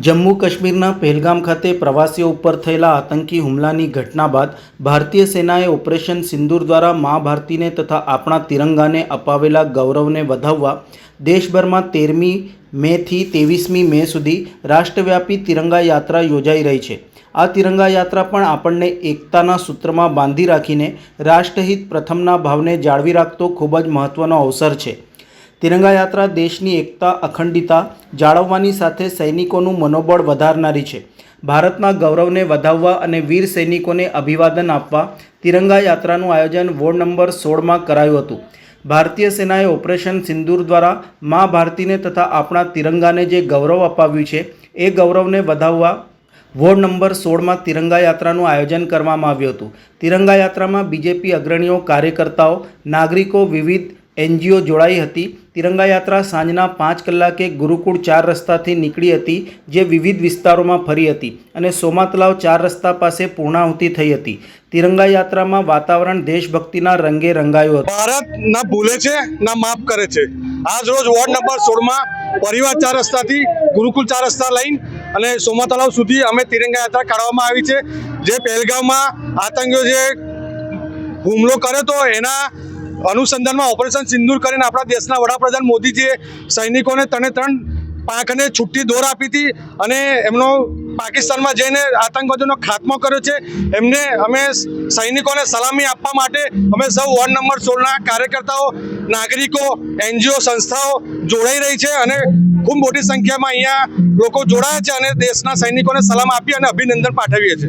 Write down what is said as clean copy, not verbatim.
જમ્મુ કાશ્મીરના પહેલગામ ખાતે પ્રવાસીઓ ઉપર થયેલા આતંકી હુમલાની ઘટના બાદ ભારતીય સેનાએ ઓપરેશન સિંદૂર દ્વારા મા ભારતીને તથા આપણા તિરંગાને અપાવેલા ગૌરવને વધાવવા દેશભરમાં 13મી મેથી 23મી મે સુધી રાષ્ટ્રવ્યાપી તિરંગા યાત્રા યોજાઈ રહી છે। આ તિરંગા યાત્રા પણ આપણને એકતાના સૂત્રમાં બાંધી રાખીને રાષ્ટ્રહિત પ્રથમના ભાવને જાળવી રાખતો ખૂબ જ મહત્ત્વનો અવસર છે। તિરંગા યાત્રા દેશની એકતા અખંડિતતા જાળવવાની સાથે સૈનિકોનું મનોબળ વધારનારી છે। ભારતના ગૌરવને વધાવવા અને વીર સૈનિકોને અભિવાદન આપવા તિરંગા યાત્રાનું આયોજન વોર્ડ નંબર 16માં કરાયું હતું। ભારતીય સેનાએ ઓપરેશન સિંદૂર દ્વારા મા ભારતીને તથા આપણા તિરંગાને જે ગૌરવ અપાવ્યું છે એ ગૌરવને વધાવવા વોર્ડ નંબર 16માં તિરંગા યાત્રાનું આયોજન કરવામાં આવ્યું હતું। તિરંગા યાત્રામાં બીજેપી અગ્રણીઓ, કાર્યકર્તાઓ, નાગરિકો, વિવિધ એનજીઓ જોડાઈ હતી। તિરંગા યાત્રા સાંજના 5 કલાકે ગુરુકુળ 4 રસ્તાથી નીકળી હતી, જે વિવિધ વિસ્તારોમાં ફરી હતી અને સોમા તલાવ 4 રસ્તા પાસે પૂર્ણાહુતિ થઈ હતી। તિરંગા યાત્રામાં વાતાવરણ દેશભક્તિના રંગે રંગાયું હતું। ભારત ના ભૂલે છે ના માફ કરે છે। આજ રોજ વોર્ડ નંબર 16માં પરિવાર 4 રસ્તાથી ગુરુકુળ 4 રસ્તા લઈને અને સોમા તલાવ સુધી અમે તિરંગા યાત્રા કાઢવામાં આવી છે। જે પહેલગામમાં આતંકીઓ જે હુમલો કર્યો તો એના અનુસંધાનમાં ઓપરેશન સિંદૂર કરીને આપણા દેશના વડાપ્રધાન મોદીજીએ સૈનિકોને 3 પાંખને છૂટી દોર આપી હતી અને એમનો પાકિસ્તાનમાં જઈને આતંકવાદીનો ખાત્મો કર્યો છે। એમને અમે સૈનિકોને સલામી આપવા માટે અમે સૌ વોર્ડ નંબર 16ના કાર્યકર્તાઓ, નાગરિકો, એનજીઓ સંસ્થાઓ જોડાઈ રહી છે અને ખૂબ મોટી સંખ્યામાં અહીંયા લોકો જોડાયા છે અને દેશના સૈનિકોને સલામ આપી અને અભિનંદન પાઠવીએ છીએ।